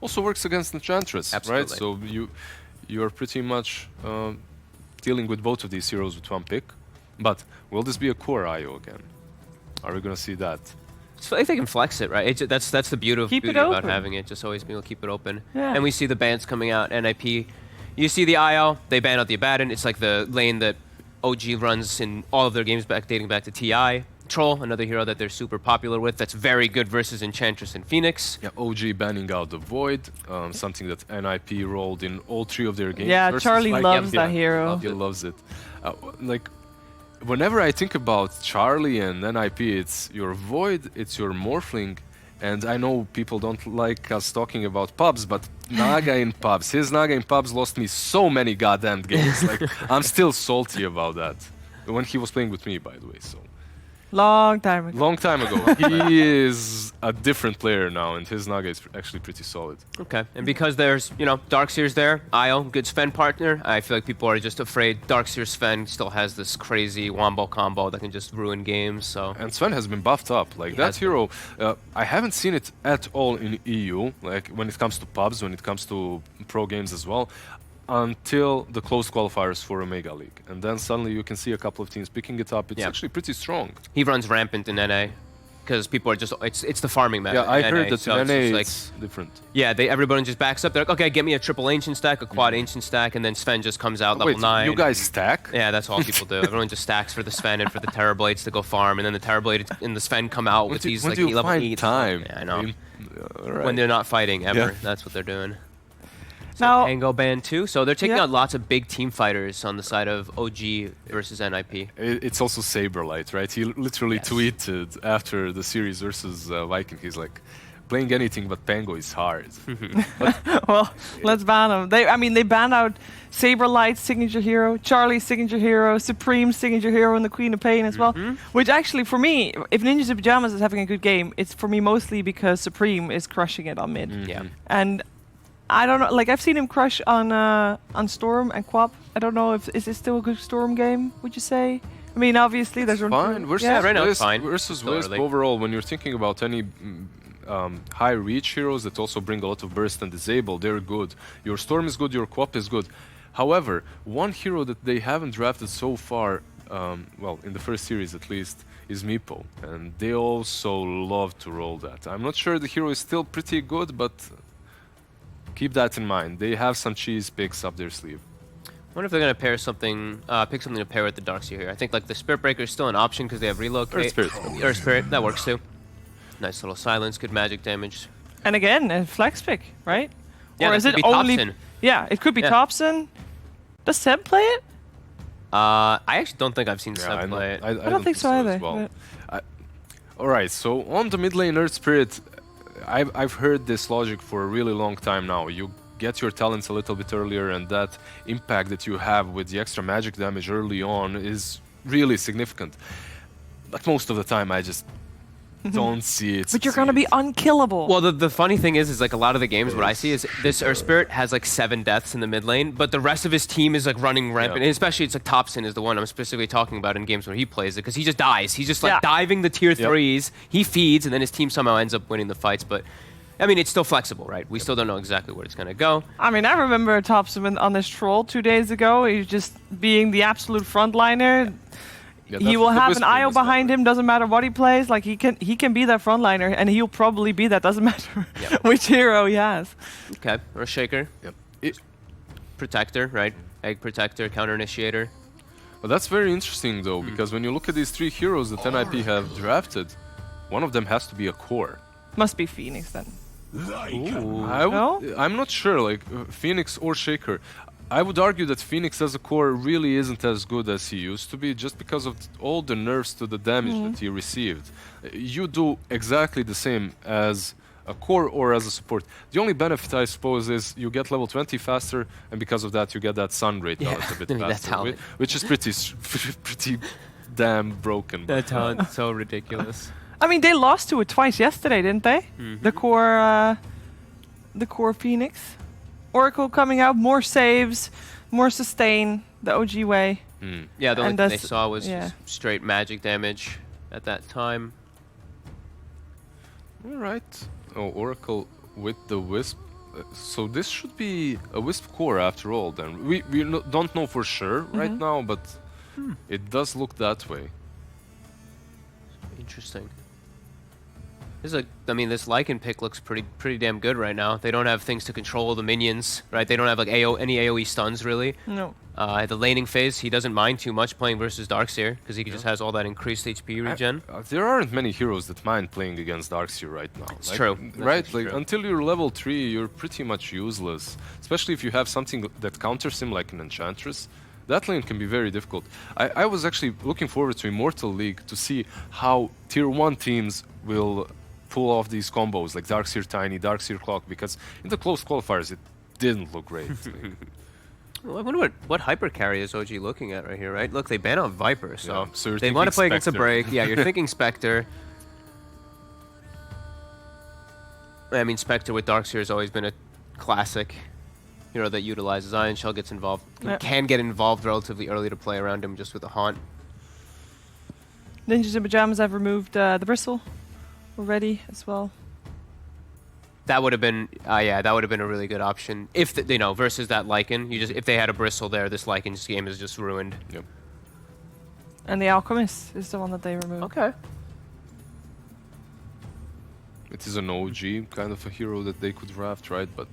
also works against Enchantress, Absolutely. right? So you're pretty much dealing with both of these heroes with one pick. But will this be a core IO again? Are we gonna see that? So I think they can flex it, right? That's the beauty about open. having it. Just always being able to keep it open. Yeah. And we see the bans coming out. NiP, you see the IO, they ban out the Abaddon. It's like the lane that OG runs in all of their games dating back to TI. Troll, another hero that they're super popular with. That's very good versus Enchantress and Phoenix. Yeah, OG banning out the Void, something that NiP rolled in all 3 of their games. Yeah, versus Charlie Viking. loves that hero. He loves it. Like, whenever I think about Charlie and NiP, it's your Void, it's your Morphling, and I know people don't like us talking about pubs, but Naga in pubs, his Naga in pubs lost me so many goddamn games. Like, I'm still salty about that. When he was playing with me, by the way, so. Long time ago. Long time ago. He is a different player now, and his Naga is actually pretty solid. Okay, and because there's, Darkseer's there, IO, good Sven partner, I feel like people are just afraid Darkseer Sven still has this crazy wombo combo that can just ruin games, so... And Sven has been buffed up. Like, that hero, I haven't seen it at all in EU, like, when it comes to pubs, when it comes to pro games as well, until the closed qualifiers for Omega League. And then suddenly you can see a couple of teams picking it up. It's actually pretty strong. He runs rampant in NA, because people are just, it's the farming meta. Yeah, I in heard NA, that so in NA it's, it's different. Yeah, everybody just backs up. They're like, okay, get me a triple ancient stack, a quad ancient stack, and then Sven just comes out level 9. You guys stack? Yeah, that's all people do. Everyone just stacks for the Sven and for the Terrorblades to go farm, and then the Terrorblade and the Sven come out with these like level 8. Time? Yeah, I know. Right. When they're not fighting ever, Yeah. that's what they're doing. Now, Pango ban too, so they're taking out lots of big team fighters on the side of OG versus NiP. It's also Saberlight, right? He literally tweeted after the series versus Viking, he's like, playing anything but Pango is hard. well, let's ban them. They banned out Saberlight's signature hero, Charlie's signature hero, Supreme's signature hero, and the Queen of Pain as well. Which actually, for me, if Ninjas in Pajamas is having a good game, it's for me mostly because Supreme is crushing it on mid. Yeah. And I don't know, like I've seen him crush on Storm and Quap. I don't know if is it still a good Storm game, would you say? I mean, obviously there's fine. right now it's fine. Versus Wisp overall, when you're thinking about any high reach heroes that also bring a lot of burst and disable, they're good. Your Storm is good, your Quap is good. However, one hero that they haven't drafted so far, well, in the first series at least, is Meepo, and they also love to roll that. I'm not sure the hero is still pretty good, but keep that in mind. They have some cheese picks up their sleeve. I wonder if they're gonna pair something, pick something to pair with the Darkseer here. I think like the Spirit Breaker is still an option because they have relocate. Or Spirit, that works too. Nice little silence, good magic damage. And again, a flex pick, right? Yeah, or is it only? Thompson. Yeah, it could be Thompson. Does Seb play it? I actually don't think I've seen Seb play it. I don't think so either. Well. Alright, so on the mid lane Earth Spirit, I've heard this logic for a really long time now. You get your talents a little bit earlier, and that impact that you have with the extra magic damage early on is really significant. But most of the time I just don't see it. But you're gonna be unkillable. Well, the funny thing is like a lot of the games, what I see is this Earth Spirit has like 7 deaths in the mid lane, but the rest of his team is like running rampant. And especially it's like Thompson is the one I'm specifically talking about in games where he plays it, because he just dies. He's just like diving the tier 3s, he feeds, and then his team somehow ends up winning the fights. But I mean, it's still flexible, right? We still don't know exactly where it's gonna go. I mean, I remember Thompson on this troll 2 days ago. He was just being the absolute frontliner. Yeah, he will have an IO behind him, doesn't matter what he plays. Like he can be that frontliner, and he'll probably be that, doesn't matter which hero he has. Okay, or a Shaker. Yep. Protector, right? Egg Protector, Counter Initiator. Well, that's very interesting though, because when you look at these 3 heroes that NiP have drafted, one of them has to be a core. Must be Phoenix then. I'm not sure, like Phoenix or Shaker. I would argue that Phoenix as a core really isn't as good as he used to be, just because of all the nerfs to the damage that he received. You do exactly the same as a core or as a support. The only benefit, I suppose, is you get level 20 faster, and because of that you get that sun rate out a bit faster, which is pretty damn broken. That's how it's so ridiculous. I mean, they lost to it twice yesterday, didn't they? The core Phoenix. Oracle coming out, more saves, more sustain, the OG way. Yeah, the only thing they saw was just straight magic damage at that time. Alright. Oh, Oracle with the Wisp. So this should be a Wisp core after all. Then we don't know for sure right now, but it does look that way. Interesting. I mean, this Lycan pick looks pretty damn good right now. They don't have things to control the minions, right? They don't have like any AoE stuns really. No. At the laning phase, he doesn't mind too much playing versus Darkseer because he just has all that increased HP regen. There aren't many heroes that mind playing against Darkseer right now. It's true. Right? That's Like true. until you're level 3, you're pretty much useless. Especially if you have something that counters him like an Enchantress. That lane can be very difficult. I was actually looking forward to Immortal League to see how tier 1 teams will pull off these combos like Darkseer Tiny, Darkseer Clock, because in the close qualifiers it didn't look great. Well, I wonder what hyper carry is OG looking at right here, right? Look, they ban out Viper, so, Yeah, so you're they want to play thinking against a Spectre. break. Yeah, you're thinking Spectre. I mean, Spectre with Darkseer has always been a classic hero that utilizes Iron Shell, gets involved, can get involved relatively early to play around him just with a haunt. Ninjas in Pajamas have removed the bristle already as well. That would have been, yeah, that would have been a really good option if versus that Lycan. If they had a bristle there, this Lycan's game is just ruined. Yep. And the Alchemist is the one that they removed. Okay. It is an OG kind of a hero that they could draft, right? But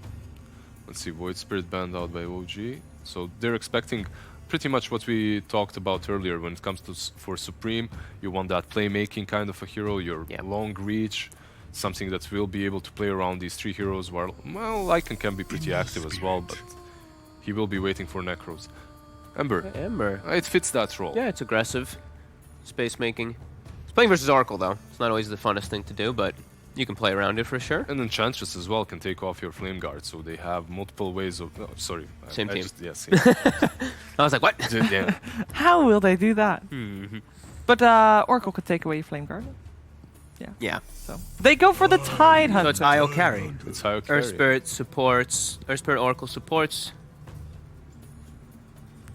let's see, Void Spirit banned out by OG. So they're expecting pretty much what we talked about earlier when it comes to for Supreme. You want that playmaking kind of a hero, your long reach, something that will be able to play around these 3 heroes. While, well, Lycan can be pretty active as well, but he will be waiting for Necros. Ember. Ember. It fits that role. Yeah, it's aggressive. Space making. It's playing versus Oracle, though. It's not always the funnest thing to do, but you can play around it for sure. And Enchantress as well can take off your Flame Guard, so they have multiple ways of... Oh, sorry. Same team. Yes. I was like, what? Yeah. How will they do that? But Oracle could take away Flame Guard. Yeah. So they go for the Tide So Hunter. it's IO carry. That's how you Earth carry it. Spirit supports. Earth Spirit Oracle supports.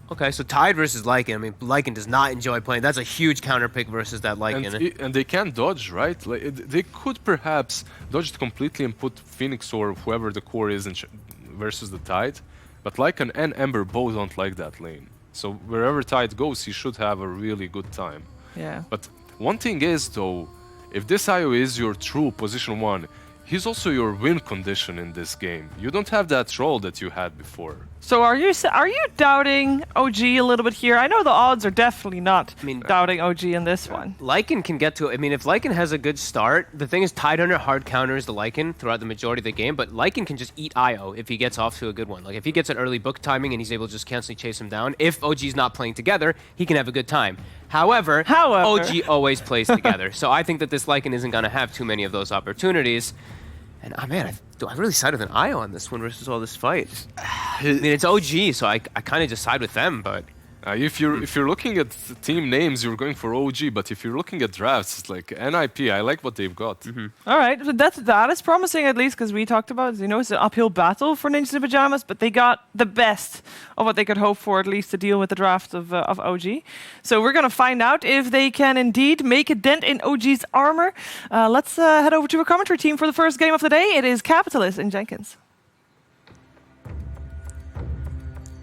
Okay, so Tide versus Lycan. I mean, Lycan does not enjoy playing. That's a huge counter pick versus that Lycan. And they can dodge, right? Like, they could perhaps dodge it completely and put Phoenix or whoever the core is versus the Tide. But Lycan and Ember both don't like that lane. So wherever Tide goes, he should have a really good time. Yeah. But one thing is, though, if this IO is your true position 1, he's also your win condition in this game. You don't have that role that you had before. So are you doubting OG a little bit here? I know the odds are definitely not doubting OG in this one. Lycan can get to it. I mean, if Lycan has a good start, the thing is Tidehunter hard counters the Lycan throughout the majority of the game, but Lycan can just eat IO if he gets off to a good one. Like, if he gets an early book timing and he's able to just constantly chase him down, if OG's not playing together, he can have a good time. However, OG always plays together. So I think that this Lycan isn't going to have too many of those opportunities. And, man, I really side with an IO on this one versus all this fight. I mean, it's OG, so I kind of just side with them, but... If you're looking at team names, you're going for OG. But if you're looking at drafts, it's like NiP. I like what they've got. All right, so that is promising at least because we talked about it's an uphill battle for Ninjas in Pajamas, but they got the best of what they could hope for at least to deal with the draft of OG. So we're gonna find out if they can indeed make a dent in OG's armor. Let's head over to our commentary team for the first game of the day. It is Capitalist and Jenkins.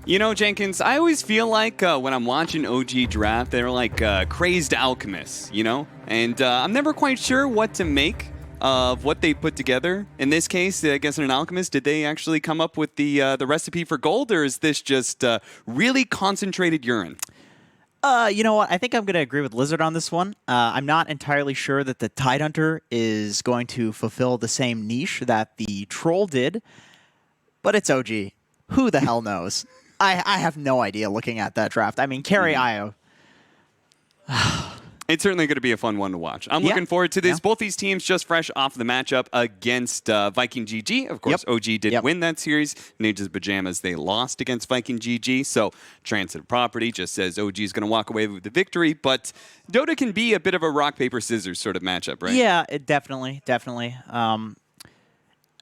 You know, Jenkins, I always feel like when I'm watching OG draft, they're like crazed alchemists, you know? And I'm never quite sure what to make of what they put together. In this case, against an alchemist, did they actually come up with the recipe for gold, or is this just really concentrated urine? You know what? I think I'm going to agree with Lizard on this one. I'm not entirely sure that the Tidehunter is going to fulfill the same niche that the Troll did, but it's OG. Who the hell knows? I have no idea looking at that draft. I mean, carry IO. It's certainly going to be a fun one to watch. I'm looking forward to this. Both these teams just fresh off the matchup against Viking GG. Of course, OG did win that series. Ninjas Pajamas, they lost against Viking GG. So Transitive Property just says OG is going to walk away with the victory. But Dota can be a bit of a rock, paper, scissors sort of matchup, right? Yeah, definitely.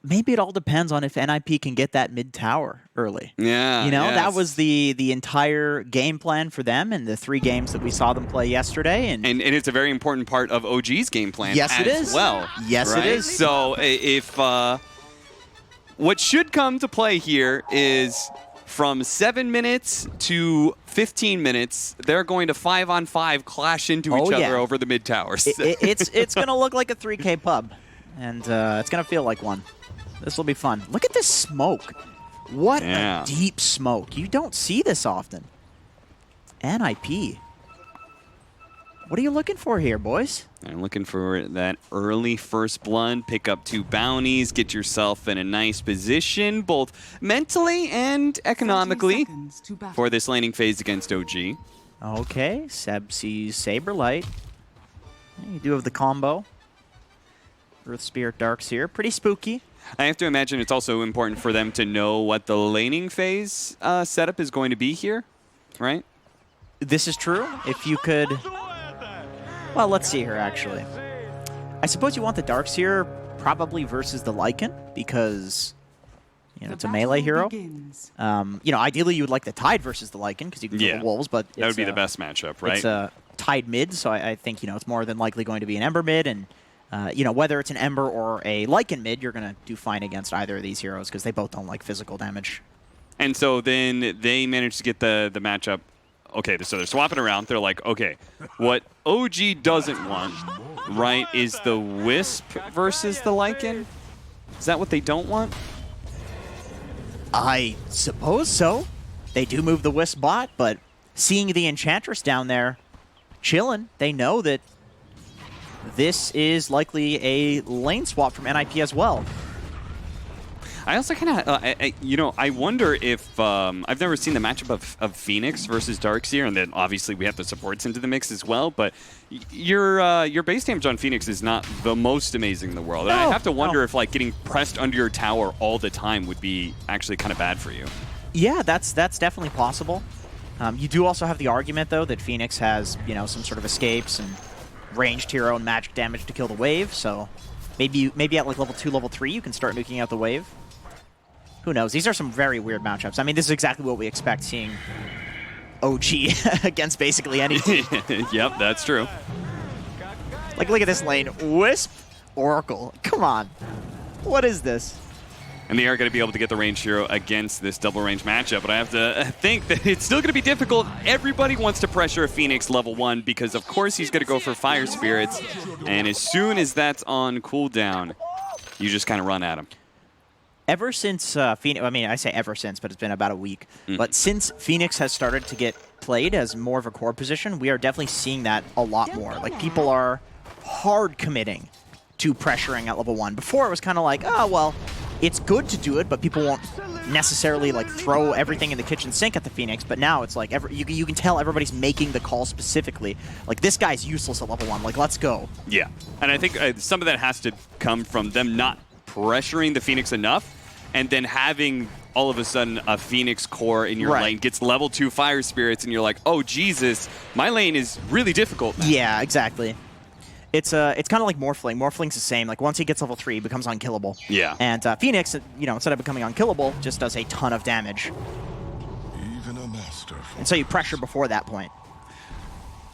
Maybe it all depends on if NiP can get that mid tower early. Yeah. You know, that was the entire game plan for them in the 3 games that we saw them play yesterday. And it's a very important part of OG's game plan yes, it is. well. Yes, right? it is. So if what should come to play here is from 7 minutes to 15 minutes, they're going to 5-on-5 clash into each other over the mid towers. It's going to look like a 3K pub, and it's going to feel like one. This will be fun. Look at this smoke. What a deep smoke. You don't see this often. NiP. What are you looking for here, boys? I'm looking for that early first blood, pick up 2 bounties, get yourself in a nice position, both mentally and economically, for this laning phase against OG. Okay, Seb sees Saberlight. You do have the combo. Earth Spirit Darkseer, pretty spooky. I have to imagine it's also important for them to know what the laning phase setup is going to be here, right? This is true. If you could... Well, let's see here, actually. I suppose you want the Darkseer probably versus the Lycan, because, you know, it's a melee hero. You know, ideally you would like the Tide versus the Lycan, because you can kill the Wolves, but that would be the best matchup, right? It's a Tide mid, so I think, you know, it's more than likely going to be an Ember mid, and, you know, whether it's an Ember or a Lycan mid, you're going to do fine against either of these heroes, because they both don't like physical damage. And so then they managed to get the matchup. Okay, so they're swapping around. They're like, okay, what OG doesn't want, right, is the Wisp versus the Lycan? Is that what they don't want? I suppose so. They do move the Wisp bot, but seeing the Enchantress down there chilling, they know that this is likely a lane swap from NiP as well. I also kind of, you know, I wonder if, I've never seen the matchup of Phoenix versus Darkseer, and then obviously we have the supports into the mix as well, but your base damage on Phoenix is not the most amazing in the world. And I have to wonder if, like, getting pressed under your tower all the time would be actually kind of bad for you. Yeah, that's definitely possible. You do also have the argument, though, that Phoenix has, you know, some sort of escapes and ranged hero and magic damage to kill the wave, so maybe at, like, level 2, level 3, you can start nuking out the wave. Who knows? These are some very weird matchups. I mean, this is exactly what we expect seeing OG against basically any team. Yep, that's true. Like, look at this lane. Wisp, Oracle. Come on. What is this? And they are going to be able to get the range hero against this double range matchup, but I have to think that it's still going to be difficult. Everybody wants to pressure a Phoenix level 1 because, of course, he's going to go for Fire Spirits. And as soon as that's on cooldown, you just kind of run at him. Ever since Phoenix, I mean, I say ever since, but it's been about a week. But since Phoenix has started to get played as more of a core position, we are definitely seeing that a lot more. Like, people are hard committing to pressuring at level 1. Before, it was kind of like, oh, well, it's good to do it, but people won't necessarily, like, throw everything in the kitchen sink at the Phoenix. But now it's like, you can tell everybody's making the call specifically. Like, this guy's useless at level 1. Like, let's go. Yeah, and I think some of that has to come from them not pressuring the Phoenix enough, and then having all of a sudden a Phoenix core in your lane gets level 2 Fire Spirits, and you're like, oh Jesus, my lane is really difficult now. Yeah, exactly. It's kind of like Morphling. Morphling's the same. Like, once he gets level 3, he becomes unkillable. Yeah. And Phoenix, you know, instead of becoming unkillable, just does a ton of damage. Even a master. And so you pressure before that point.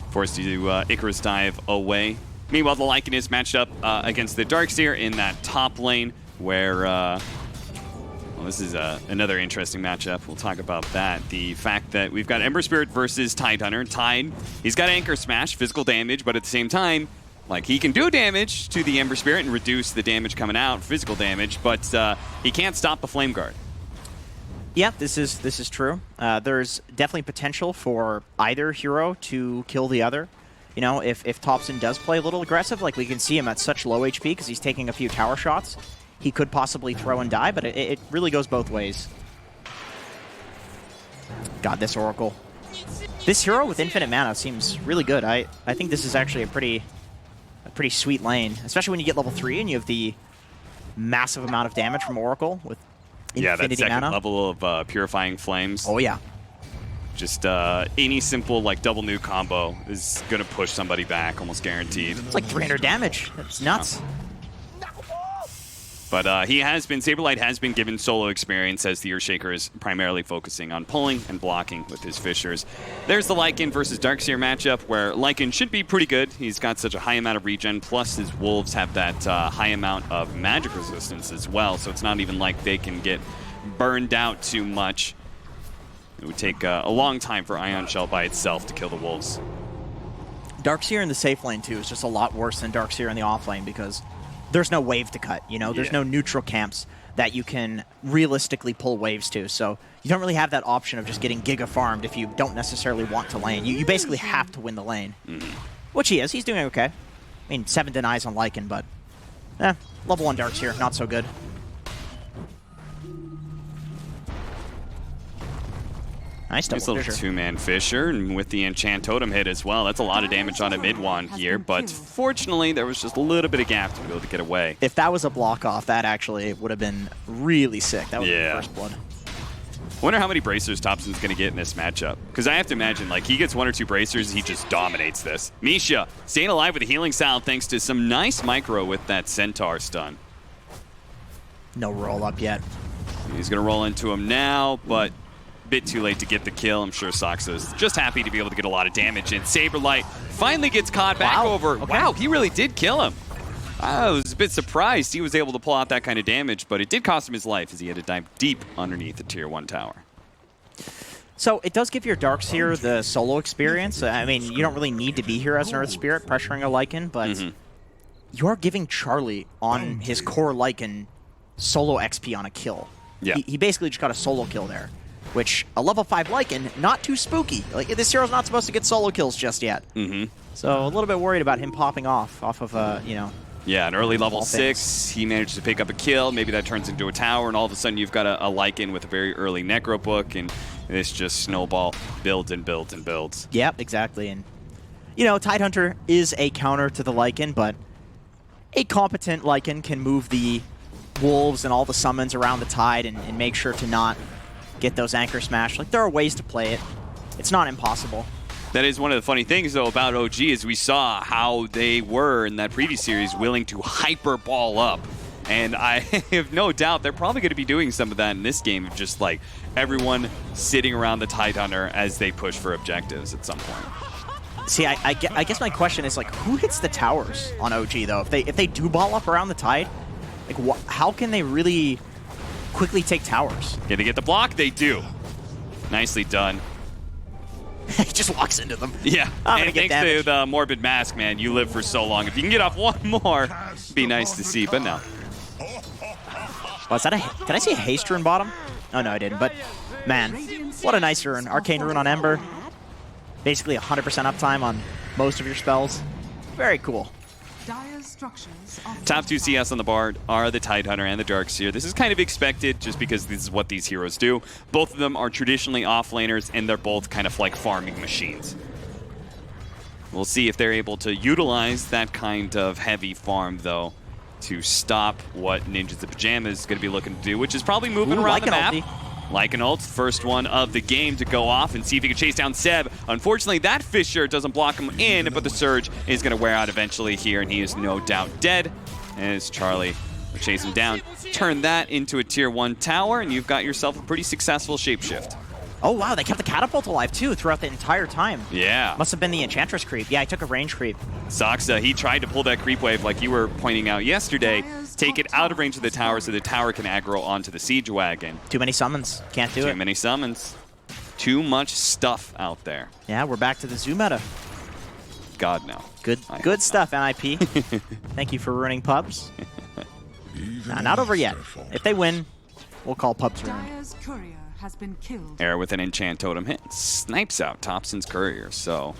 Forced to do Icarus dive away. Meanwhile, the Lycan is matched up against the Darkseer in that top lane, where well, this is another interesting matchup. We'll talk about that. The fact that we've got Ember Spirit versus Tidehunter. Tide, he's got Anchor Smash, physical damage, but at the same time, like, he can do damage to the Ember Spirit and reduce the damage coming out, physical damage, but he can't stop the Flame Guard. Yeah, this is true. There's definitely potential for either hero to kill the other. You know, if Thompson does play a little aggressive, like, we can see him at such low HP because he's taking a few tower shots, he could possibly throw and die, but it really goes both ways. God, this Oracle. This hero with infinite mana seems really good. I think this is actually a pretty sweet lane, especially when you get level 3 and you have the massive amount of damage from Oracle with infinity that second mana. level of Purifying Flames. Oh, yeah. Just any simple, like, double nuke combo is going to push somebody back, almost guaranteed. It's like 300 damage. That's nuts. But he has been, Saberlight has been given solo experience as the Earthshaker is primarily focusing on pulling and blocking with his Fissures. There's the Lycan versus Darkseer matchup where Lycan should be pretty good. He's got such a high amount of regen, plus his Wolves have that high amount of magic resistance as well, so it's not even like they can get burned out too much. It would take a long time for Ion Shell by itself to kill the Wolves. Darkseer in the safe lane, too, is just a lot worse than Darkseer in the off lane because there's no wave to cut, you know? There's no neutral camps that you can realistically pull waves to, so you don't really have that option of just getting giga farmed if you don't necessarily want to lane. You basically have to win the lane, which he is. He's doing okay. I mean, 7 denies on Lycan, but level 1 Darkseer, not so good. Nice little Fissure. two-man Fissure, and with the Enchant Totem hit as well, that's a lot of damage on a mid-one here, but fortunately there was just a little bit of gap to be able to get away. If that was a block off, that actually would have been really sick. That was the first blood. Wonder how many bracers Thompson's going to get in this matchup. Because I have to imagine, like, he gets 1 or 2 bracers, he just dominates this. Misha staying alive with a healing salve thanks to some nice micro with that Centaur stun. No roll up yet. He's going to roll into him now, but bit too late to get the kill. I'm sure Soxa's just happy to be able to get a lot of damage in. Saberlight finally gets caught back over. Okay. Wow, he really did kill him. I was a bit surprised he was able to pull out that kind of damage, but it did cost him his life as he had to dive deep underneath the tier 1 tower. So it does give your Darkseer the solo experience. I mean, you don't really need to be here as an Earth Spirit pressuring a Lycan, but you are giving Charlie on his core Lycan solo XP on a kill. Yeah. He basically just got a solo kill there, which a level 5 Lycan, not too spooky. Like, this hero's not supposed to get solo kills just yet. So a little bit worried about him popping off of, you know. Yeah, an early level 6, he managed to pick up a kill. Maybe that turns into a tower, and all of a sudden you've got a Lycan with a very early Necro book, and this just snowball builds and builds and builds. Yep, exactly. And, you know, Tidehunter is a counter to the Lycan, but a competent Lycan can move the Wolves and all the summons around the Tide and make sure to not get those anchor smash. Like, there are ways to play it. It's not impossible. That is one of the funny things, though, about OG is we saw how they were in that previous series willing to hyper ball up. And I have no doubt they're probably going to be doing some of that in this game, of just like everyone sitting around the Tidehunter as they push for objectives at some point. See, I guess my question is, like, who hits the towers on OG, though? If they do ball up around the Tide, like, how can they really quickly take towers? Can they get the block? They do. Nicely done. He just walks into them. Yeah, and thanks damage. to the Morbid Mask, man, you live for so long. If you can get off one more, it'd be nice to see, but no. Oh, is that did I see a haste rune bottom? Oh, no, I didn't, but man, what a nice rune. Arcane rune on Ember. Basically 100% uptime on most of your spells. Very cool. Top 2 CS on the board are the Tidehunter and the Darkseer. This is kind of expected just because this is what these heroes do. Both of them are traditionally offlaners, and they're both kind of like farming machines. We'll see if they're able to utilize that kind of heavy farm, though, to stop what Ninjas in Pajamas is going to be looking to do, which is probably moving around the map. Like an ult, first one of the game to go off and see if he can chase down Seb. Unfortunately, that Fissure doesn't block him in, but the Surge is going to wear out eventually here, and he is no doubt dead. As Charlie will chase him down. Turn that into a tier 1 tower, and you've got yourself a pretty successful shapeshift. Oh, wow, they kept the catapult alive, too, throughout the entire time. Yeah. Must have been the Enchantress creep. Yeah, I took a range creep. Soxa, he tried to pull that creep wave like you were pointing out yesterday, take it out of range of the tower so the tower can aggro onto the siege wagon. Too many summons. Can't do it. Too many summons. Too much stuff out there. Yeah, we're back to the zoo meta. God, no. Good stuff, NiP. Thank you for ruining pubs. Nah, not over yet. If they win, we'll call pubs ruined. Has been killed. Air with an enchant totem hit. Snipes out Thompson's courier. So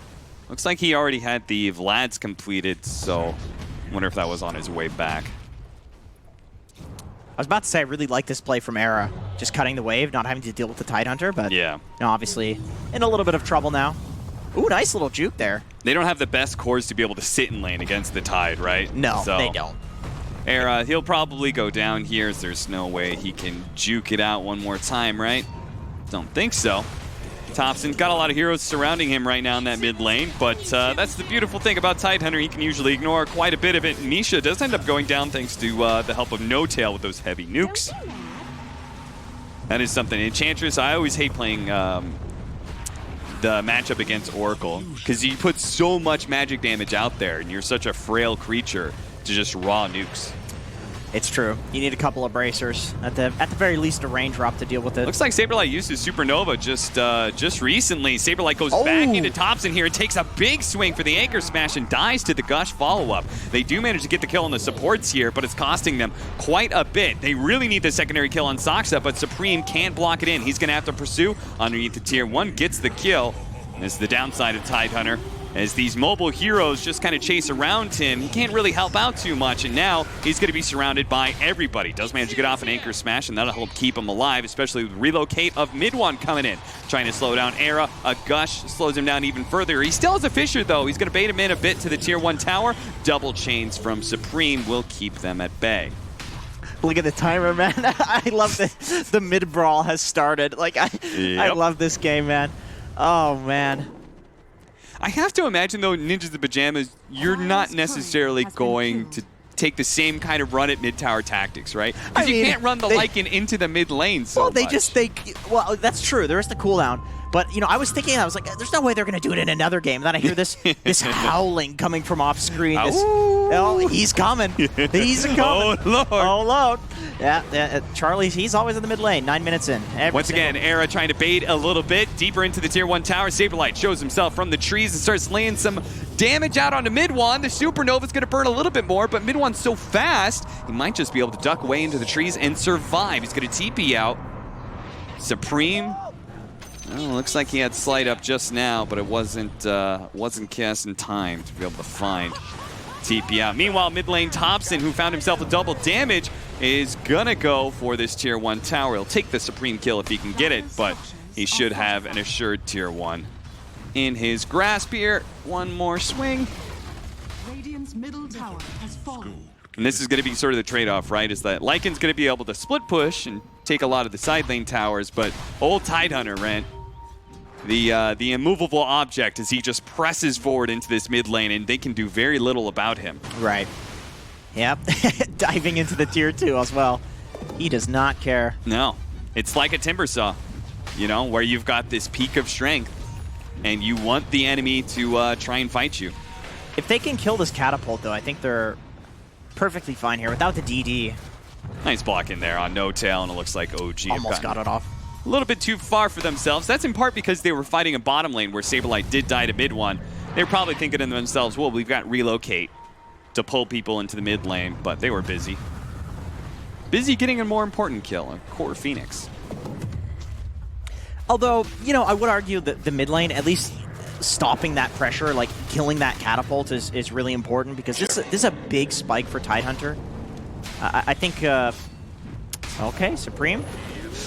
looks like he already had the Vlad's completed, so wonder if that was on his way back. I was about to say I really like this play from Era. Just cutting the wave, not having to deal with the Tidehunter, but yeah. You know, obviously in a little bit of trouble now. Ooh, nice little juke there. They don't have the best cores to be able to sit in lane against the Tide, right? No, so they don't. Era, he'll probably go down here as there's no way he can juke it out one more time, right? Don't think so. Thompson got a lot of heroes surrounding him right now in that mid lane, but that's the beautiful thing about Tidehunter. He can usually ignore quite a bit of it. Nisha does end up going down thanks to the help of No Tail with those heavy nukes. That is something. Enchantress, I always hate playing the matchup against Oracle because he puts so much magic damage out there, and you're such a frail creature to just raw nukes. It's true. You need a couple of bracers. At the very least, a range drop to deal with it. Looks like Saberlight used his Supernova just recently. Saberlight goes back into Thompson here and takes a big swing for the Anchor Smash and dies to the Gush follow-up. They do manage to get the kill on the supports here, but it's costing them quite a bit. They really need the secondary kill on Saksa, but Supreme can't block it in. He's going to have to pursue underneath the tier 1, gets the kill. And this is the downside of Tidehunter. As these mobile heroes just kind of chase around him, he can't really help out too much, and now he's going to be surrounded by everybody. Does manage to get off an Anchor Smash, and that'll help keep him alive, especially with Relocate of Mid-1 coming in. Trying to slow down Era. A Gush slows him down even further. He still has a Fissure, though. He's going to bait him in a bit to the Tier 1 tower. Double chains from Supreme will keep them at bay. Look at the timer, man. I love that the mid-brawl has started. Like, I love this game, man. Oh, man. I have to imagine, though, Ninjas the Pajamas, you're not necessarily going to take the same kind of run at mid-tower tactics, right? Because you can't run the Lycan into the mid lane so much. Well, that's true. There is the cooldown. But, you know, I was thinking, I was like, there's no way they're going to do it in another game. And then I hear this howling coming from off screen. Oh, he's coming. He's coming. Oh, Lord. Oh, Lord. Yeah, Charlie, he's always in the mid lane, 9 minutes in. Once again, Era trying to bait a little bit deeper into the Tier 1 tower. Saberlight shows himself from the trees and starts laying some damage out onto Mid-1. The Supernova's going to burn a little bit more, but Mid-1's so fast, he might just be able to duck away into the trees and survive. He's going to TP out. Supreme. Oh, looks like he had Slight up just now, but it wasn't cast in time to be able to find TP out. Meanwhile, mid lane Thompson, who found himself a double damage, is gonna go for this Tier 1 tower. He'll take the Supreme kill if he can get it, but he should have an assured Tier 1 in his grasp here. One more swing. Radiant's middle tower has fallen. And this is going to be sort of the trade-off, right? Is that Lycan's going to be able to split push and take a lot of the side lane towers, but old Tidehunter, Rent, the immovable object as he just presses forward into this mid lane, and they can do very little about him. Right. Yep. Diving into the Tier 2 as well. He does not care. No. It's like a Timbersaw, you know, where you've got this peak of strength, and you want the enemy to try and fight you. If they can kill this catapult, though, I think they're perfectly fine here without the DD. Nice block in there on No Tail, and it looks like OG almost got it off. A little bit too far for themselves. That's in part because they were fighting a bottom lane where Saberlight did die to mid-1. They were probably thinking to themselves, well, we've got Relocate to pull people into the mid lane, but they were busy. Busy getting a more important kill, a Core Phoenix. Although, you know, I would argue that the mid lane, at least stopping that pressure, like killing that catapult is really important because this is a big spike for Tidehunter. I think, okay, Supreme.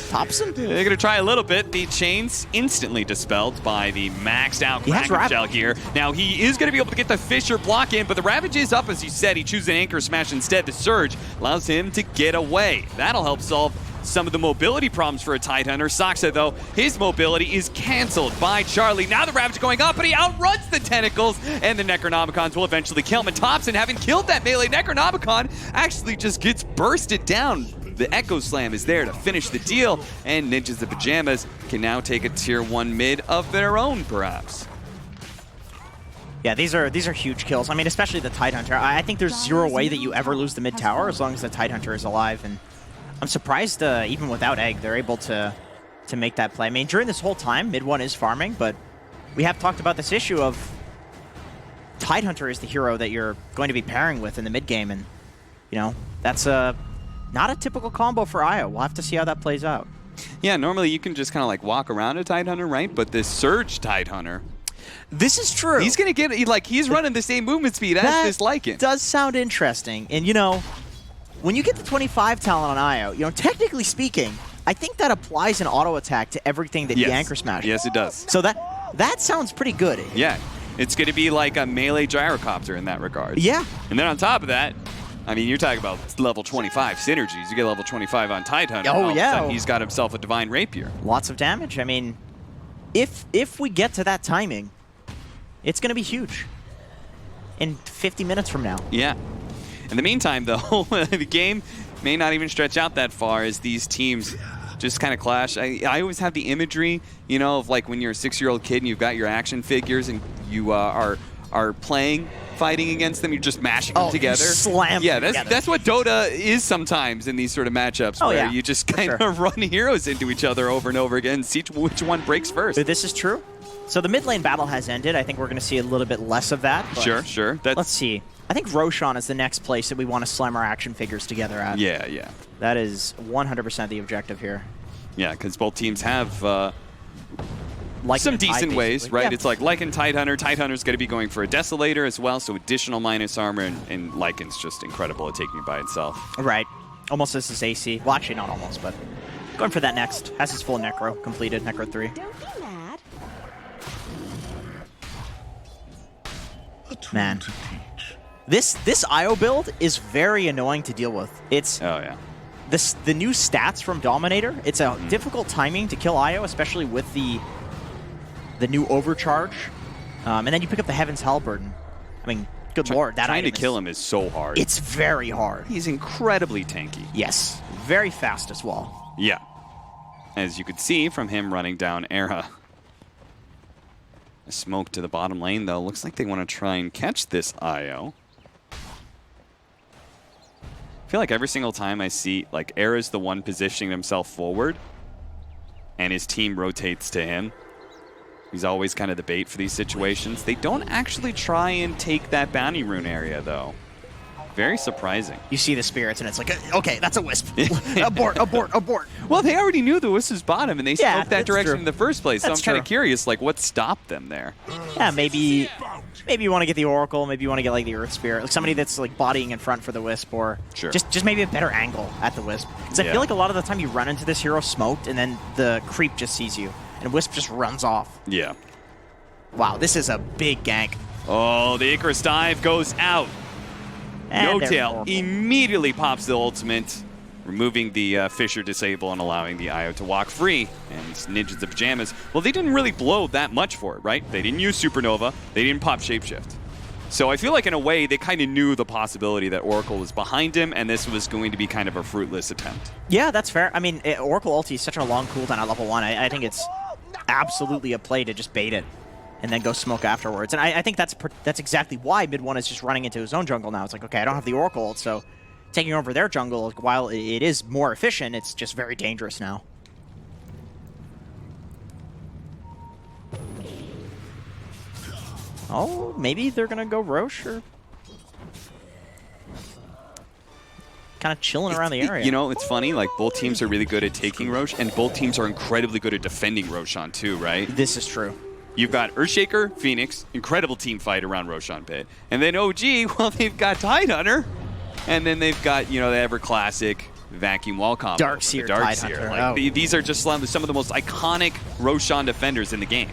Thompson? They're going to try a little bit. The chains instantly dispelled by the maxed out Kraken Shell here. Now he is going to be able to get the Fissure block in, but the Ravage is up as you said. He chooses an Anchor Smash instead. The Surge allows him to get away. That'll help solve some of the mobility problems for a Tidehunter. Saksa, though, his mobility is canceled by Charlie. Now the Ravage going up, but he outruns the Tentacles, and the Necronomicons will eventually kill him. And Thompson, having killed that melee Necronomicon, actually just gets bursted down. The Echo Slam is there to finish the deal, and Ninjas the Pajamas can now take a Tier 1 mid of their own, perhaps. Yeah, these are huge kills. I mean, especially the Tidehunter. I think there's zero way that you ever lose the mid tower as long as the Tidehunter is alive, and I'm surprised even without Egg, they're able to make that play. I mean, during this whole time, mid-1 is farming, but we have talked about this issue of Tidehunter is the hero that you're going to be pairing with in the mid game, and, you know, that's not a typical combo for Io. We'll have to see how that plays out. Yeah, normally you can just kind of like walk around a Tidehunter, right? But this Surge Tidehunter, this is true. He's going to get, like, he's running the same movement speed as this Lycan. That does sound interesting. And, you know, when you get the 25 talent on Io, you know, technically speaking, I think that applies an auto attack to everything that he Anchor Smash. Yes, it does. So that sounds pretty good. Yeah, it's going to be like a melee gyrocopter in that regard. Yeah. And then on top of that, I mean, you're talking about level 25 synergies. You get level 25 on Tidehunter. Oh, yeah. He's got himself a Divine Rapier. Lots of damage. I mean, if we get to that timing, it's going to be huge in 50 minutes from now. Yeah. In the meantime, though, the game may not even stretch out that far as these teams just kind of clash. I always have the imagery, you know, of like when you're a 6-year-old kid and you've got your action figures and you are playing, fighting against them, you're just mashing them together. Slam yeah, them together. that's what Dota is sometimes in these sort of matchups, where you just kind of run heroes into each other over and over again and see which one breaks first. This is true. So the mid lane battle has ended. I think we're going to see a little bit less of that. Sure. Let's see. I think Roshan is the next place that we want to slam our action figures together at. Yeah. That is 100% the objective here. Yeah, because both teams have Lycan some and Tide, decent ways, basically. right? Yeah. It's like Lycan Tidehunter. Tidehunter's going to be going for a Desolator as well, so additional minus armor, and Lycan's just incredible at taking it by itself. Right. Almost as his AC. Well, actually, not almost, but going for that next. Has his full Necro completed, Necro 3. Don't be mad. Man. This IO build is very annoying to deal with. It's Oh, yeah. the new stats from Dominator. It's a difficult timing to kill IO, especially with the new overcharge. And then you pick up the Heaven's Hellburden. I mean, good lord, that Trying to item kill him is so hard. It's very hard. He's incredibly tanky. Yes. Very fast as well. Yeah. As you could see from him running down Era. A smoke to the bottom lane, though. Looks like they want to try and catch this IO. I feel like every single time I see, like, Era's the one positioning himself forward, and his team rotates to him. He's always kind of the bait for these situations. They don't actually try and take that bounty rune area, though. Very surprising. You see the spirits, and it's like, okay, that's a wisp. Abort, abort, abort. Well, they already knew the wisp was bottom, and they smoked that that's direction true. in the first place. So That's I'm kind of true. curious, like, what stopped them there? Yeah, maybe you want to get the Oracle, maybe you want to get like the Earth Spirit, like somebody that's like bodying in front for the Wisp, or Sure. just maybe a better angle at the Wisp. Because I Yeah. feel like a lot of the time you run into this hero smoked, and then the creep just sees you, and Wisp just runs off. Yeah. Wow, this is a big gank. Oh, the Icarus dive goes out. And there's No-Tail Oracle. immediately pops the ultimate, removing the Fissure disable and allowing the IO to walk free. And Ninjas of Pajamas, well, they didn't really blow that much for it, right? They didn't use Supernova. They didn't pop Shapeshift. So I feel like in a way they kind of knew the possibility that Oracle was behind him, and this was going to be kind of a fruitless attempt. Yeah, that's fair. I mean, Oracle ulti is such a long cooldown at level 1. I think it's absolutely a play to just bait it and then go smoke afterwards. And I think that's exactly why mid 1 is just running into his own jungle now. It's like, okay, I don't have the Oracle ult, so taking over their jungle, while it is more efficient, it's just very dangerous now. Oh, maybe they're going to go Roche, or kind of chilling around the area. You know, it's funny, like both teams are really good at taking Roche, and both teams are incredibly good at defending Roshan too, right? This is true. You've got Earthshaker, Phoenix, incredible team fight around Roshan Pit. And then OG, well, they've got Tidehunter. And then they've got, you know, the ever classic Vacuum Wall combo. Darkseer, the Darkseer. Tidehunter. Like, Oh. these are just some of the most iconic Roshan defenders in the game.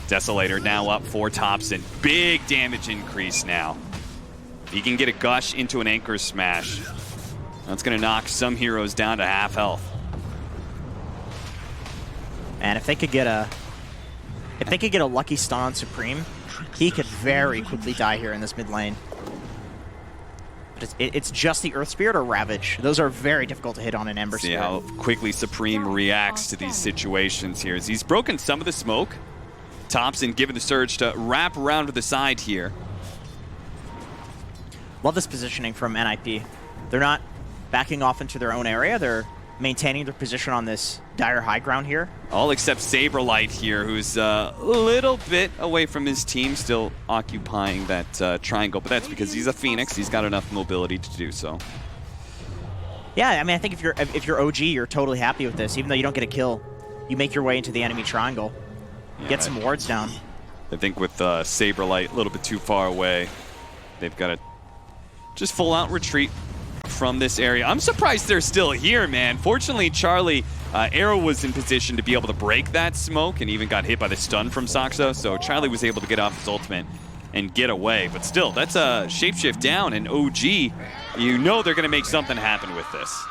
Desolator now up 4 tops and big damage increase now. He can get a gush into an anchor smash. That's going to knock some heroes down to half health. And if they could get a lucky stun on Supreme, he could very quickly die here in this mid lane. But it's just the Earth Spirit or Ravage. Those are very difficult to hit on an Ember See Spirit. how quickly Supreme reacts to these situations here. As he's broken some of the smoke. Thompson given the surge to wrap around to the side here. Love this positioning from NiP. They're not backing off into their own area. They're maintaining their position on this dire high ground here. All except Saberlight here, who's a little bit away from his team, still occupying that triangle. But that's because he's a Phoenix. He's got enough mobility to do so. Yeah, I mean, I think if you're OG, you're totally happy with this. Even though you don't get a kill, you make your way into the enemy triangle. Yeah, Get some wards down. I think with Saberlight a little bit too far away, they've got to just full out retreat from this area. I'm surprised they're still here, man. Fortunately, Charlie, Arrow was in position to be able to break that smoke and even got hit by the stun from Saxo, so Charlie was able to get off his ultimate and get away. But still, that's a shapeshift down, and OG, you know they're going to make something happen with this.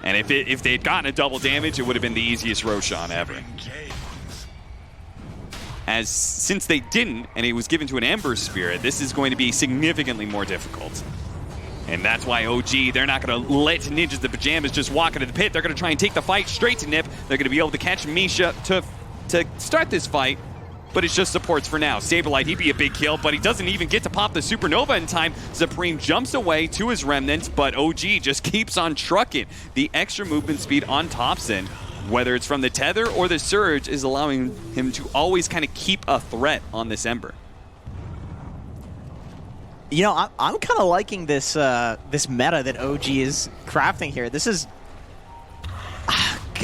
And if they'd gotten a double damage, it would have been the easiest Roshan ever. As since they didn't, and it was given to an Ember Spirit, this is going to be significantly more difficult. And that's why OG, they're not going to let Ninjas the Pajamas just walk into the pit. They're going to try and take the fight straight to NiP. They're going to be able to catch Misha to start this fight, but it's just supports for now. Saberlight, he'd be a big kill, but he doesn't even get to pop the Supernova in time. Supreme jumps away to his Remnants, but OG just keeps on trucking. The extra movement speed on Thompson, whether it's from the tether or the surge, is allowing him to always kind of keep a threat on this Ember. You know, I'm kind of liking this this meta that OG is crafting here. This is...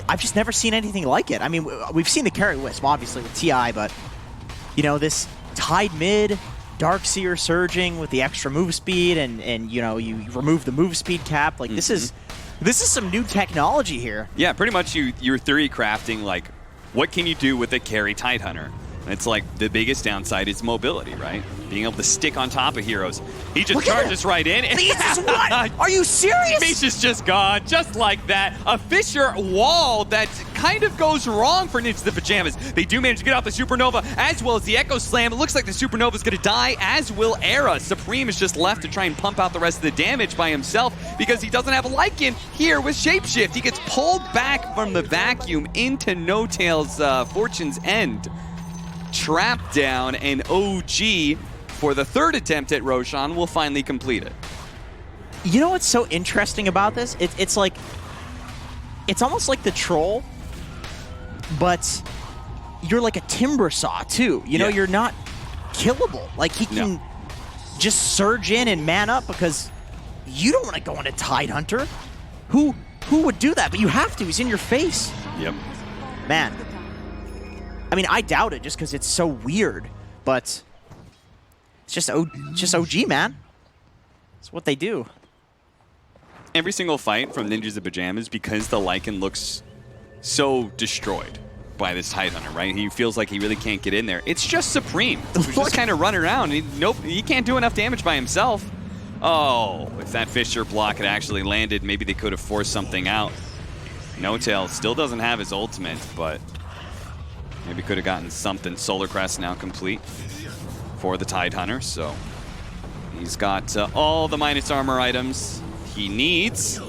I've just never seen anything like it. I mean, we've seen the carry wisp, obviously, with TI, but, you know, this Tide mid, Darkseer surging with the extra move speed, and you know, you remove the move speed cap. Like, this is some new technology here. Yeah, pretty much you're theory crafting, like, what can you do with a carry Tidehunter? It's like the biggest downside is mobility, right? Being able to stick on top of heroes. He just charges right in. Jesus, what? Are you serious? Misha's just gone, just like that. A Fissure wall that kind of goes wrong for Ninjas the Pajamas. They do manage to get off the Supernova as well as the Echo Slam. It looks like the Supernova's going to die, as will Era. Supreme is just left to try and pump out the rest of the damage by himself because he doesn't have a Lycan here with Shapeshift. He gets pulled back from the vacuum into No-Tail's Fortune's End. Trapped down, and OG, for the third attempt at Roshan, will finally complete it. You know what's so interesting about this? It's like, it's almost like the troll, but you're like a timber saw too. You know, you're not killable. Like, he can just surge in and man up because you don't want to go into Tidehunter. Who would do that? But you have to. He's in your face. Yep. Man. I mean, I doubt it just because it's so weird, but it's just OG, man. It's what they do. Every single fight from Ninjas of Pajamas, because the Lycan looks so destroyed by this Tidehunter, right? He feels like he really can't get in there. It's just Supreme, who's just kind of running around. He can't do enough damage by himself. Oh, if that Fissure block had actually landed, maybe they could have forced something out. No-Tail still doesn't have his ultimate, but maybe could have gotten something. Solar Crest now complete for the Tidehunter, so he's got all the minus armor items he needs.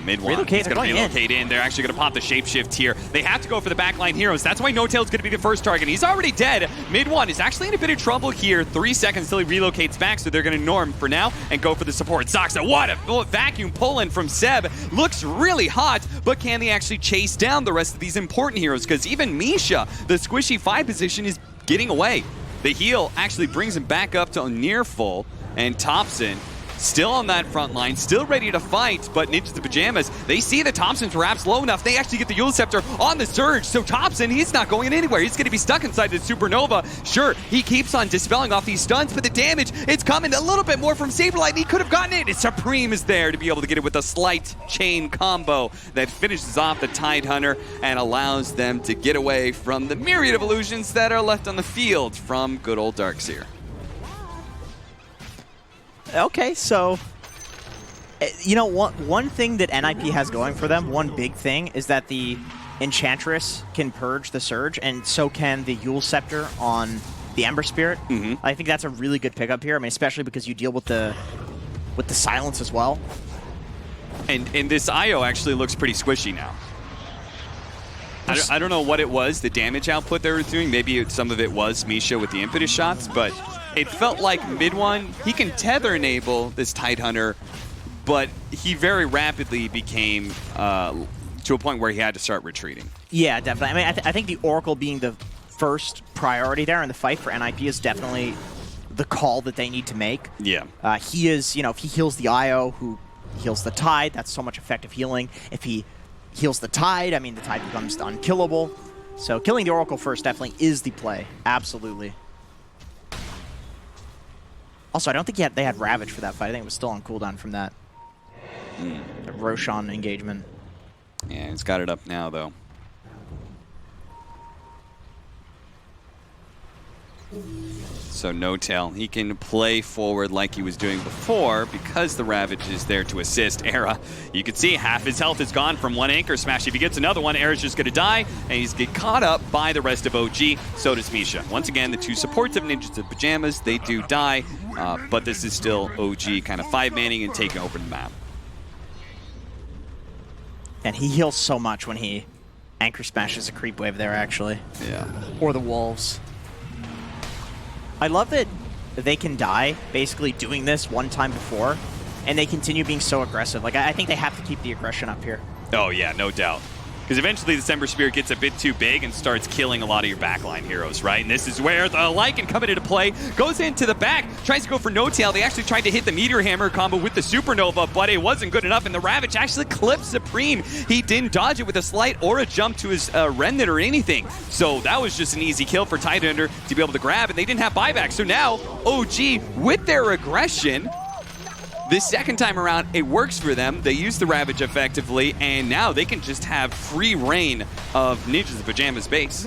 Mid-1, he's going to relocate in. They're actually going to pop the Shapeshift here. They have to go for the backline heroes. That's why No-Tail's going to be the first target. He's already dead. Mid-1 is actually in a bit of trouble here. 3 seconds till he relocates back, so they're going to norm for now and go for the support. Zoxa, what a vacuum pull-in from Seb. Looks really hot, but can they actually chase down the rest of these important heroes? Because even Misha, the squishy 5 position, is getting away. The heal actually brings him back up to near full, and Thompson still on that front line, still ready to fight, but Ninjas the Pajamas, they see that Thompson's wraps low enough. They actually get the Eul Scepter on the surge, so Thompson, he's not going anywhere. He's going to be stuck inside the Supernova. Sure, he keeps on dispelling off these stuns, but the damage, it's coming a little bit more from Saberlight, and he could have gotten it. Supreme is there to be able to get it with a slight chain combo that finishes off the Tidehunter and allows them to get away from the myriad of illusions that are left on the field from good old Darkseer. Okay, so, you know, one thing that NiP has going for them, one big thing, is that the Enchantress can purge the Surge, and so can the Eul Scepter on the Ember Spirit. I think that's a really good pickup here. I mean, especially because you deal with the silence as well. And this IO actually looks pretty squishy now. I don't know what it was, the damage output they were doing. Maybe some of it was Misha with the impetus shots, but it felt like mid-1, he can tether enable this Tidehunter, but he very rapidly became to a point where he had to start retreating. Yeah, definitely. I mean, I think the Oracle being the first priority there in the fight for NiP is definitely the call that they need to make. Yeah. He is, you know, if he heals the IO, who heals the Tide, that's so much effective healing. If he heals the Tide, I mean, the Tide becomes unkillable. So killing the Oracle first definitely is the play. Absolutely. Also, I don't think they had Ravage for that fight. I think it was still on cooldown from that the Roshan engagement. Yeah, he's got it up now, though. So No-Tail, he can play forward like he was doing before because the Ravage is there to assist Era. You can see half his health is gone from one Anchor Smash. If he gets another one, Era's just going to die, and he's get caught up by the rest of OG. So does Misha. Once again, the two supports of Ninjas in Pajamas, they do die, but this is still OG kind of 5-manning and taking over the map. And he heals so much when he Anchor Smashes a creep wave there, actually. Yeah. Or the wolves. I love that they can die basically doing this one time before, and they continue being so aggressive. Like, I think they have to keep the aggression up here. Oh, yeah, no doubt. Because eventually the December Spirit gets a bit too big and starts killing a lot of your backline heroes, right? And this is where the Lycan coming into play, goes into the back, tries to go for No-Tail. They actually tried to hit the Meteor Hammer combo with the Supernova, but it wasn't good enough, and the Ravage actually clipped Supreme. He didn't dodge it with a slight or a jump to his Remnant or anything. So that was just an easy kill for Tidehunter to be able to grab, and they didn't have buyback. So now, OG, with their aggression, this second time around, it works for them. They use the Ravage effectively, and now they can just have free reign of Ninjas in Pajamas base.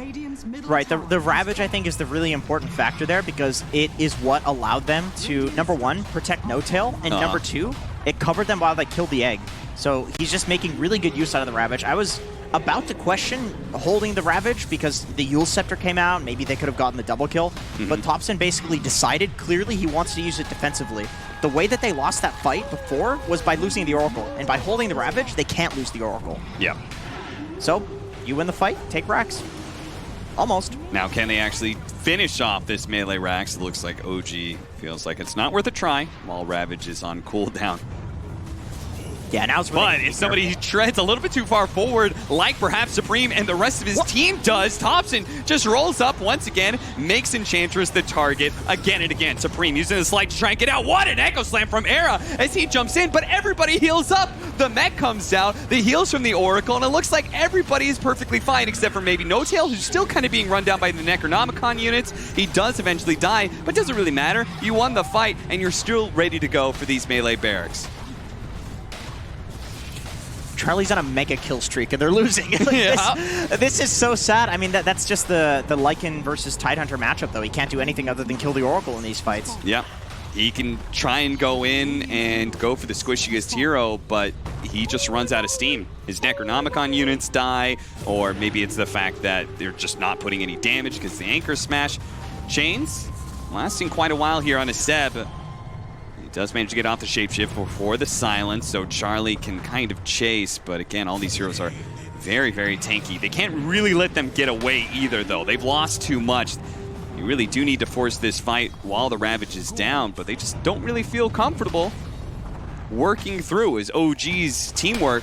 Right, the Ravage, I think, is the really important factor there because it is what allowed them to, number one, protect No-Tail, and number two, it covered them while they killed the egg. So he's just making really good use out of the Ravage. I was about to question holding the Ravage because the Yule Scepter came out, maybe they could have gotten the double kill, but Thompson basically decided clearly he wants to use it defensively. The way that they lost that fight before was by losing the Oracle, and by holding the Ravage, they can't lose the Oracle. Yeah. So, you win the fight, take Rax. Almost. Now, can they actually finish off this melee Rax? It looks like OG feels like it's not worth a try while Ravage is on cooldown. Yeah, now it's really But if somebody treads a little bit too far forward, like perhaps Supreme and the rest of his team does, Thompson just rolls up once again, makes Enchantress the target again and again. Supreme using the slide to try and get out. What an Echo Slam from Era as he jumps in, but everybody heals up. The mech comes down, the heals from the Oracle, and it looks like everybody is perfectly fine except for maybe No-Tail, who's still kind of being run down by the Necronomicon units. He does eventually die, but it doesn't really matter. You won the fight, and you're still ready to go for these melee barracks. Charlie's on a mega kill streak and they're losing. This is so sad. I mean, that's just the Lycan versus Tidehunter matchup, though. He can't do anything other than kill the Oracle in these fights. Yeah. He can try and go in and go for the squishiest hero, but he just runs out of steam. His Necronomicon units die, or maybe it's the fact that they're just not putting any damage because the Anchor Smash chains lasting quite a while here on a Seb. Does manage to get off the shapeshift before the silence, so Charlie can kind of chase, but again, all these heroes are very, very tanky. They can't really let them get away either, though. They've lost too much. You really do need to force this fight while the Ravage is down, but they just don't really feel comfortable working through, as OG's teamwork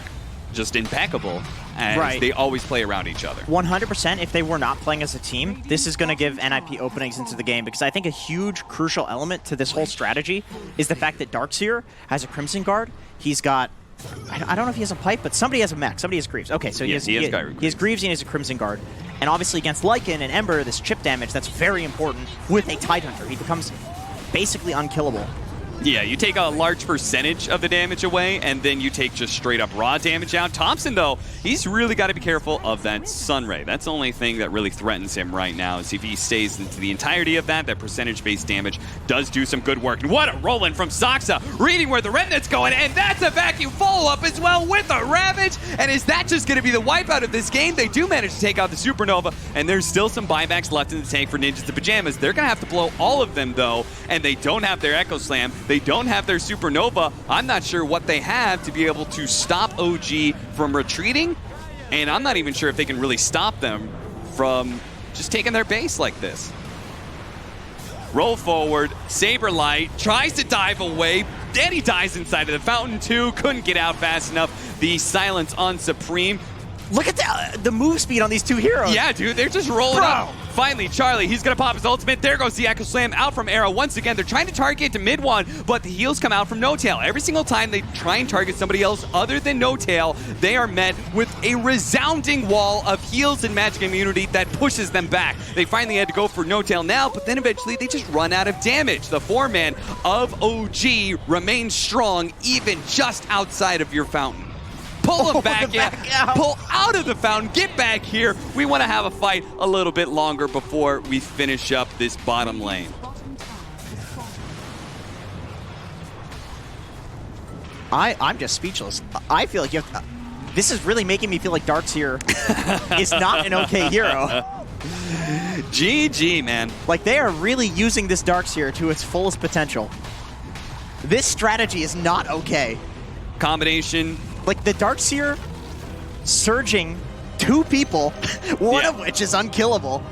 just impeccable, as they always play around each other. 100%, if they were not playing as a team, this is going to give NiP openings into the game, because I think a huge, crucial element to this whole strategy is the fact that Darkseer has a Crimson Guard. He's got, I don't know if he has a pipe, but somebody has a mech. Somebody has Greaves. Okay, so he has Greaves and he has a Crimson Guard. And obviously against Lycan and Ember, this chip damage, that's very important with a Tidehunter. He becomes basically unkillable. Yeah, you take a large percentage of the damage away, and then you take just straight up raw damage out. Thompson, though, he's really got to be careful of that Sunray. That's the only thing that really threatens him right now, is if he stays into the entirety of that percentage-based damage does do some good work. And what a roll-in from Saksa, reading where the Remnant's going, and that's a vacuum follow-up as well with a Ravage. And is that just going to be the wipeout of this game? They do manage to take out the Supernova, and there's still some buybacks left in the tank for Ninjas in Pajamas. They're going to have to blow all of them, though, and they don't have their Echo Slam. They don't have their Supernova. I'm not sure what they have to be able to stop OG from retreating, and I'm not even sure if they can really stop them from just taking their base like this. Roll forward, Saberlight tries to dive away, then he dies inside of the fountain too, couldn't get out fast enough. The silence on Supreme. Look at the move speed on these two heroes. Yeah, dude, they're just rolling up. Finally, Charlie, he's going to pop his ultimate. There goes the Echo Slam out from Era. Once again, they're trying to target to mid one, but the heals come out from No-Tail. Every single time they try and target somebody else other than No-Tail, they are met with a resounding wall of heals and magic immunity that pushes them back. They finally had to go for No-Tail now, but then eventually they just run out of damage. The four-man of OG remains strong even just outside of your fountain. Pull him back in, pull out of the fountain, get back here. We want to have a fight a little bit longer before we finish up this bottom lane. I'm just speechless. I feel like you have this is really making me feel like Darkseer is not an okay hero. GG, man. Like, they are really using this Darkseer to its fullest potential. This strategy is not okay. Combination. Like, the Darkseer surging 2 people, one of which is unkillable.